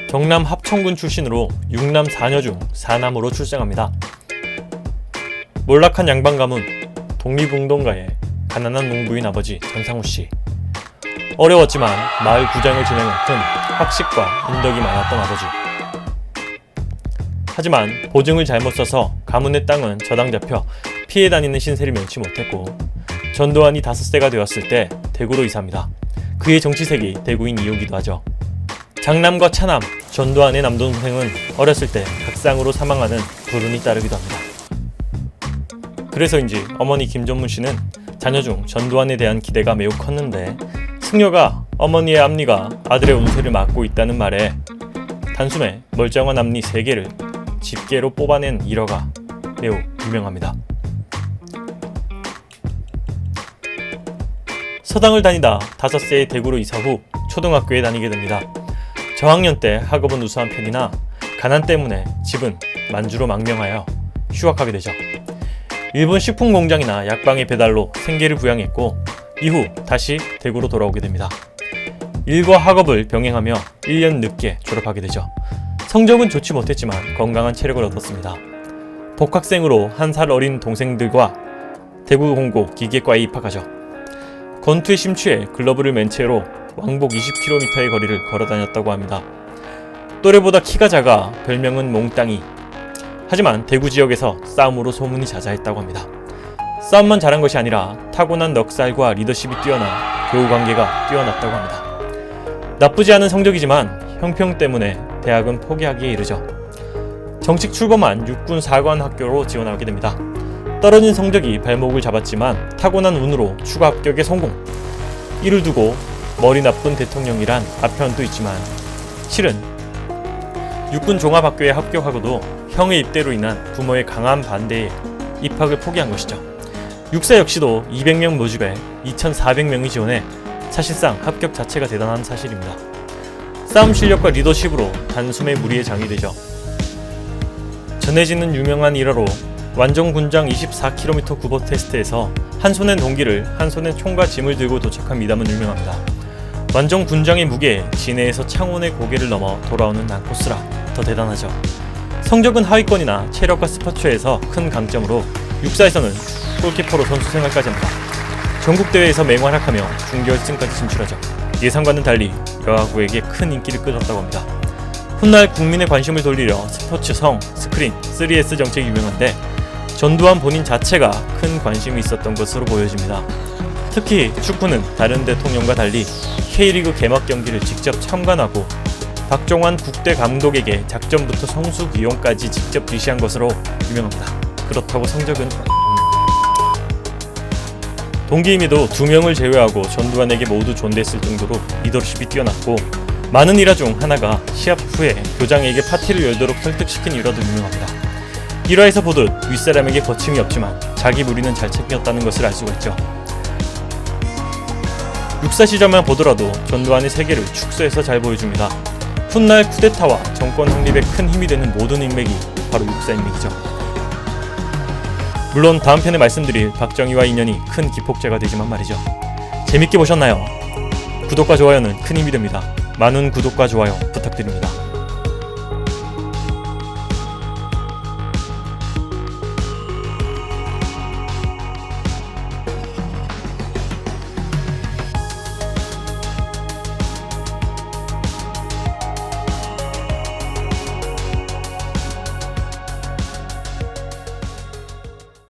경남 합천군 출신으로 6남 4녀 중 4남으로 출생합니다. 몰락한 양반 가문, 독립운동가의 가난한 농부인 아버지 전상우씨. 어려웠지만 마을 구장을 지낼 만큼 학식과 인덕이 많았던 아버지. 하지만 보증을 잘못 써서 가문의 땅은 저당 잡혀 피해 다니는 신세를 면치 못했고, 전두환이 5세가 되었을 때 대구로 이사합니다. 그의 정치색이 대구인 이유기도 하죠. 장남과 차남, 전두환의 남동생은 어렸을 때 각상으로 사망하는 불운이 따르기도 합니다. 그래서인지 어머니 김전문 씨는 자녀 중 전두환에 대한 기대가 매우 컸는데, 승려가 어머니의 앞니가 아들의 운세를 막고 있다는 말에 단숨에 멀쩡한 앞니 3개를 집게로 뽑아낸 일화가 매우 유명합니다. 서당을 다니다 5세의 대구로 이사 후 초등학교에 다니게 됩니다. 저학년 때 학업은 우수한 편이나 가난 때문에 집은 만주로 망명하여 휴학하게 되죠. 일본 식품 공장이나 약방의 배달로 생계를 부양했고, 이후 다시 대구로 돌아오게 됩니다. 일과 학업을 병행하며 1년 늦게 졸업하게 되죠. 성적은 좋지 못했지만 건강한 체력을 얻었습니다. 복학생으로 1살 어린 동생들과 대구공고 기계과에 입학하죠. 권투에 심취해 글러브를 맨 채로 왕복 20km의 거리를 걸어다녔다고 합니다. 또래보다 키가 작아 별명은 몽땅이. 하지만 대구 지역에서 싸움으로 소문이 자자했다고 합니다. 싸움만 잘한 것이 아니라 타고난 넉살과 리더십이 뛰어나 교우관계가 뛰어났다고 합니다. 나쁘지 않은 성적이지만 형평 때문에 대학은 포기하기에 이르죠. 정식 출범한 육군 사관 학교로 지원하게 됩니다. 떨어진 성적이 발목을 잡았지만 타고난 운으로 추가 합격에 성공. 이를 두고 머리 나쁜 대통령이란 아편도 있지만, 실은 육군 종합학교에 합격하고도 형의 입대로 인한 부모의 강한 반대에 입학을 포기한 것이죠. 육사 역시도 200명 모집에 2,400명이 지원해 사실상 합격 자체가 대단한 사실입니다. 싸움 실력과 리더십으로 단숨에 무리의 장이 되죠. 전해지는 유명한 일화로 완정군장 24km 구보 테스트에서 한 손엔 동기를 한 손엔 총과 짐을 들고 도착한 미담은 유명합니다. 완정군장의 무게에 진해에서 창원의 고개를 넘어 돌아오는 난코스라 더 대단하죠. 성적은 하위권이나 체력과 스포츠에서 큰 강점으로 육사에서는 골키퍼로 선수 생활까지 합니다. 전국대회에서 맹활약하며 준결승까지 진출하죠. 예상과는 달리 여하구에게 큰 인기를 끌었다고 합니다. 훗날 국민의 관심을 돌리려 스포츠 성, 스크린, 3S 정책이 유명한데, 전두환 본인 자체가 큰 관심이 있었던 것으로 보여집니다. 특히 축구는 다른 대통령과 달리 K리그 개막 경기를 직접 참관하고 박종환 국대 감독에게 작전부터 선수 기용까지 직접 지시한 것으로 유명합니다. 그렇다고 성적은 동기임에도 2명을 제외하고 전두환에게 모두 존대했을 정도로 리더십이 뛰어났고, 많은 일화 중 하나가 시합 후에 교장에게 파티를 열도록 설득시킨 일화도 유명합니다. 일화에서 보듯 윗사람에게 거침이 없지만 자기 무리는 잘 챙겼다는 것을 알 수가 있죠. 육사 시절만 보더라도 전두환의 세계를 축소해서 잘 보여줍니다. 훗날 쿠데타와 정권 확립에 큰 힘이 되는 모든 인맥이 바로 육사 인맥이죠. 물론 다음 편에 말씀드릴 박정희와 인연이 큰 기폭제가 되지만 말이죠. 재밌게 보셨나요? 구독과 좋아요는 큰 힘이 됩니다. 많은 구독과 좋아요 부탁드립니다.